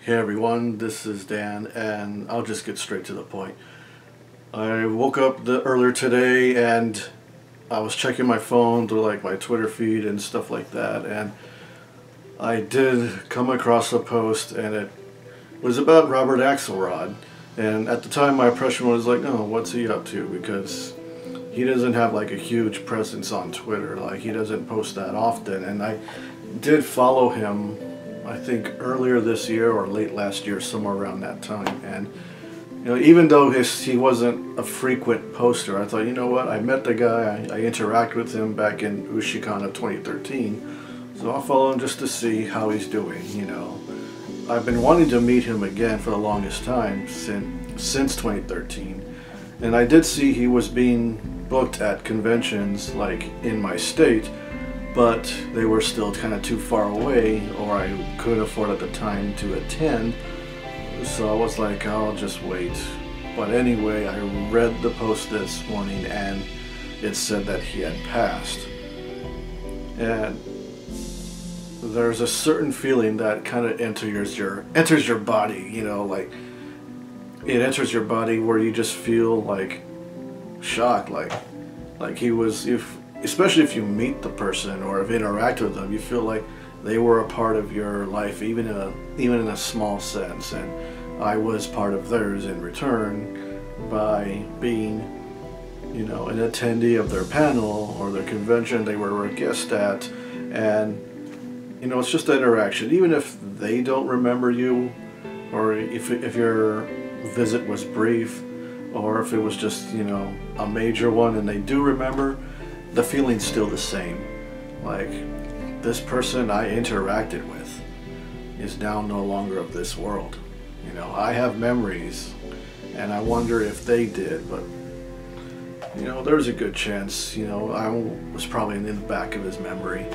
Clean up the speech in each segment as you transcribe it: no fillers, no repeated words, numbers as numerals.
Hey everyone, this is Dan, and I'll just get straight to the point. I woke up earlier today and I was checking my phone through like my Twitter feed and stuff like that, and I did come across a post, and it was about Robert Axelrod. And at the time my impression was like, oh, what's he up to? Because he doesn't have like a huge presence on Twitter, like he doesn't post that often. And I did follow him, I think earlier this year or late last year, somewhere around that time. And you know, even though he wasn't a frequent poster, I thought, you know what, I met the guy, I interacted with him back in Ushicon of 2013, so I'll follow him just to see how he's doing. You know, I've been wanting to meet him again for the longest time, since 2013, and I did see he was being booked at conventions like in my state, but they were still kind of too far away, or I couldn't afford at the time to attend, so I was like, I'll just wait. But anyway, I read the post this morning and it said that he had passed. And there's a certain feeling that kind of enters your body, you know, like it enters your body where you just feel like shocked, like he was, especially if you meet the person or have interacted with them, you feel like they were a part of your life, even in a small sense, and I was part of theirs in return by being, you know, an attendee of their panel or their convention they were a guest at. And you know, it's just an interaction, even if they don't remember you, or if your visit was brief, or if it was just, you know, a major one and they do remember, the feeling's still the same. Like, this person I interacted with is now no longer of this world. You know, I have memories, and I wonder if they did, but you know, there's a good chance, you know, I was probably in the back of his memory.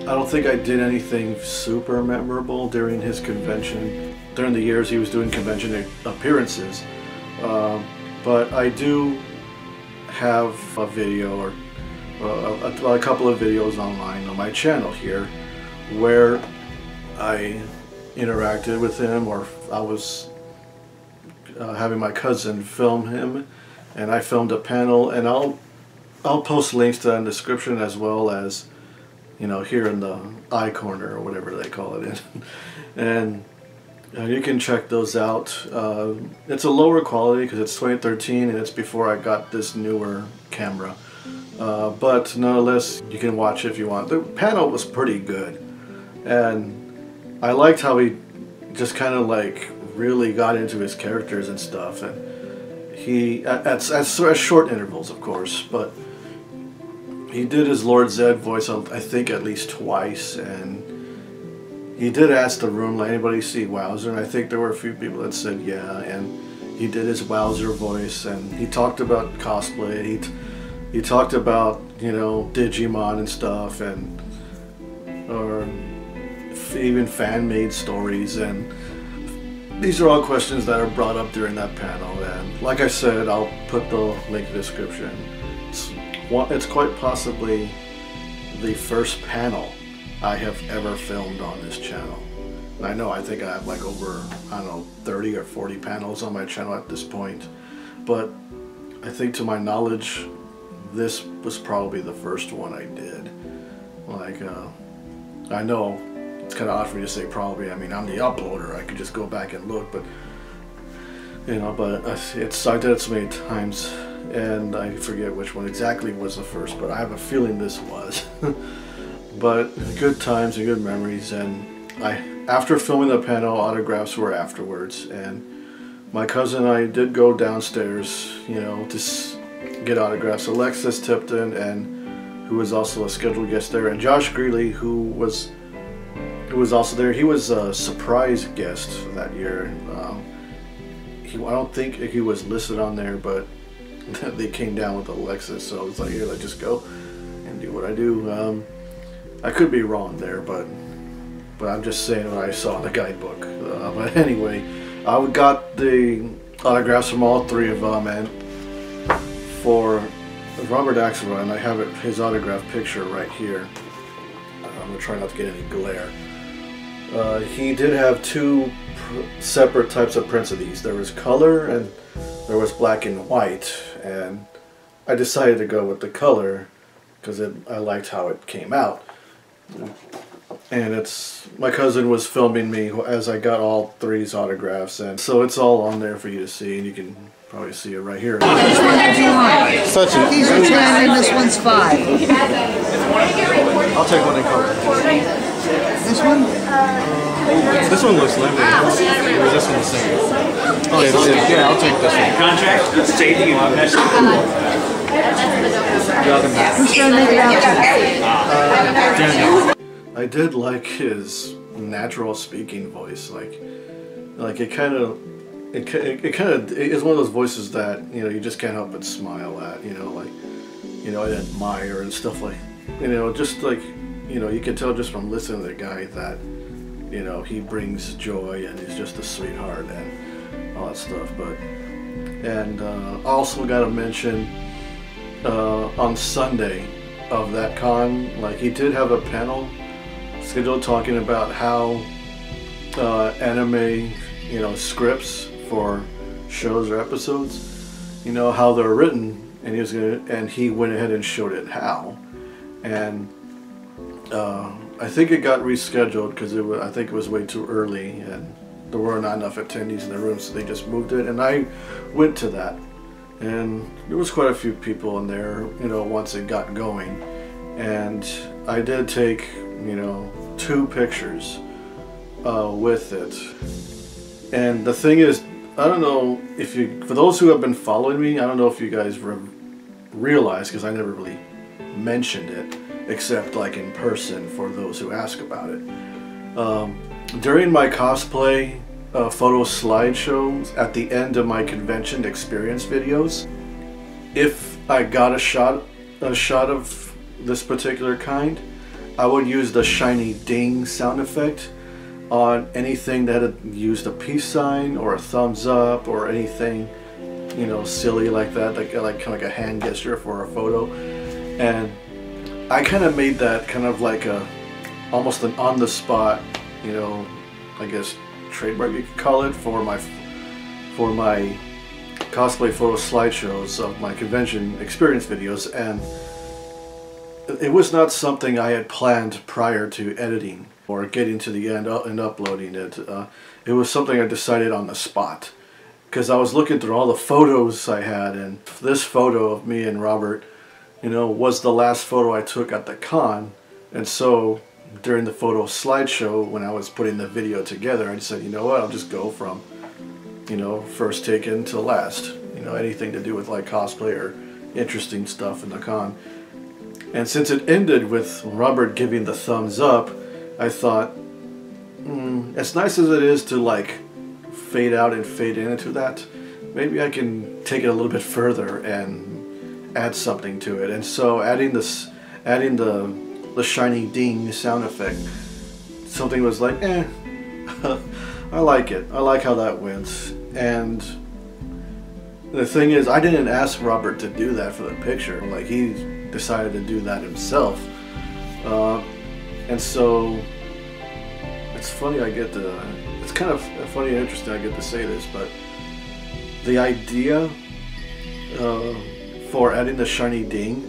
I don't think I did anything super memorable during his convention, during the years he was doing convention appearances, but I do have a video, or a couple of videos online on my channel here where I interacted with him, or I was having my cousin film him, and I filmed a panel, and I'll post links to that in the description, as well as, you know, here in the eye corner or whatever they call it. And you can check those out. It's a lower quality because it's 2013 and it's before I got this newer camera. But nonetheless, you can watch it if you want. The panel was pretty good, and I liked how he just kind of like really got into his characters and stuff. And he, at short intervals, of course, but he did his Lord Zedd voice, I think, at least twice, and he did ask the room, like, anybody see Wowzer? And I think there were a few people that said yeah, and he did his Wowzer voice, and he talked about cosplay, he talked about, you know, Digimon and stuff, and or even fan-made stories, and these are all questions that are brought up during that panel. And like I said, I'll put the link in the description. It's quite possibly the first panel I have ever filmed on this channel. And I think I have like over, I don't know, 30 or 40 panels on my channel at this point. But I think, to my knowledge, this was probably the first one I did. Like, I know it's kind of odd for me to say probably. I mean, I'm the uploader. I could just go back and look, but you know, but I did it so many times, and I forget which one exactly was the first, but I have a feeling this was. But good times and good memories, and after filming the panel, autographs were afterwards, and my cousin and I did go downstairs, you know, to get autographs. Alexis Tipton, and who was also a scheduled guest there, and Josh Greeley, who was also there. He was a surprise guest that year. I don't think he was listed on there, but they came down with Alexis, so it's like, here, let's just go and do what I do. I could be wrong there, but I'm just saying what I saw in the guidebook. But anyway, I got the autographs from all three of them, and for Robert Axelrod, and I have his autograph picture right here. I'm gonna try not to get any glare. He did have two separate types of prints of these. There was color and there was black and white, and I decided to go with the color because I liked how it came out. And my cousin was filming me as I got all three's autographs, and so it's all on there for you to see, and you can probably see it right here. Which one did you want? Such a... These are 10 and this one's 5. I'll take one in color. This one? This one looks limited. Or is this one the same? Oh yeah, I'll take this one. Contract? Safety and message. Who's trying to make it out to? Daniel. I did like his natural speaking voice. Like it kind of is one of those voices that, you know, you just can't help but smile at. You know, like, you know, I admire and stuff, like, you know, just like, you know, you can tell just from listening to the guy that, you know, he brings joy and he's just a sweetheart and all that stuff. But I also got to mention on Sunday of that con, like, he did have a panel scheduled talking about how anime, you know, scripts for shows or episodes, you know, how they're written, and he went ahead and showed it how. And I think it got rescheduled because I think it was way too early and there were not enough attendees in the room, so they just moved it, and I went to that, and there was quite a few people in there, you know, once it got going. And I did take, you know, 2 pictures with it. And the thing is, I don't know if for those who have been following me, I don't know if you guys realize, because I never really mentioned it, except like in person for those who ask about it. During my cosplay photo slideshows at the end of my convention experience videos, if I got a shot of this particular kind, I would use the shiny ding sound effect on anything that had used a peace sign or a thumbs up or anything, you know, silly like that, like kind of like a hand gesture for a photo. And I kind of made that kind of like almost an on the spot, you know, I guess trademark you could call it, for my cosplay photo slideshows of my convention experience videos. And it was not something I had planned prior to editing or getting to the end and uploading it. It was something I decided on the spot, because I was looking through all the photos I had, and this photo of me and Robert, you know, was the last photo I took at the con. And so during the photo slideshow, when I was putting the video together, I just said, you know what, I'll just go from, you know, first taken to last, you know, anything to do with like cosplay or interesting stuff in the con. And since it ended with Robert giving the thumbs up, I thought, as nice as it is to like fade out and fade into that, maybe I can take it a little bit further and add something to it. And so adding the shiny ding sound effect, something was like, I like it. I like how that went. And the thing is, I didn't ask Robert to do that for the picture. Like, he decided to do that himself. And so it's funny it's kind of funny and interesting I get to say this, but the idea for adding the shiny ding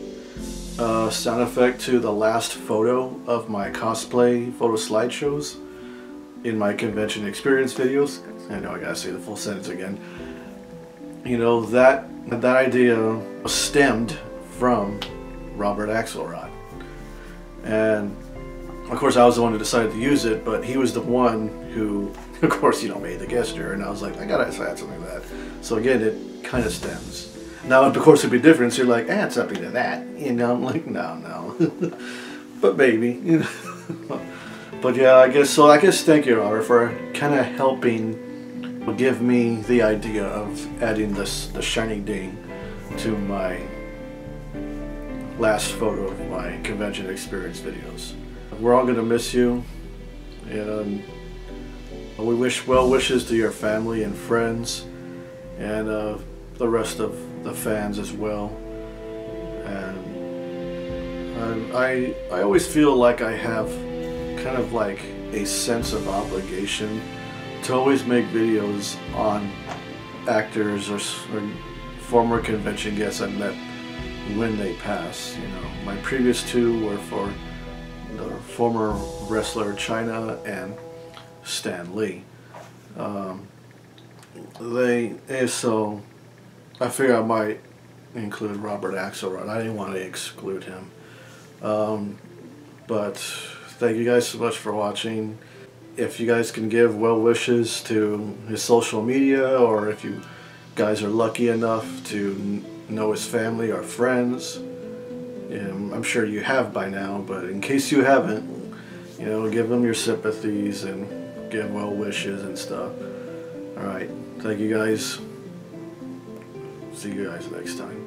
sound effect to the last photo of my cosplay photo slideshows in my convention experience videos, I know I gotta say the full sentence again, you know, that idea stemmed from Robert Axelrod. And of course I was the one who decided to use it, but he was the one who, of course, you know, made the gesture, and I was like, I gotta add something to that. So again, it kind of stems. Now, of course, it'd be different, so you're like, add something to that, you know, I'm like, no. But maybe, you know. But yeah, I guess thank you, Robert, for kind of helping give me the idea of adding the shiny ding to my last photo of my convention experience videos. We're all going to miss you, and we wish well wishes to your family and friends, and the rest of the fans as well. And I always feel like I have kind of like a sense of obligation to always make videos on actors or former convention guests I met when they pass. You know, my previous two were for the former wrestler China and Stan Lee. So I figured I might include Robert Axelrod. I didn't want to exclude him. But thank you guys so much for watching. If you guys can give well wishes to his social media, or if you guys are lucky enough to know his family or friends, I'm sure you have by now, but in case you haven't, you know, give them your sympathies and give well wishes and stuff. Alright, thank you guys. See you guys next time.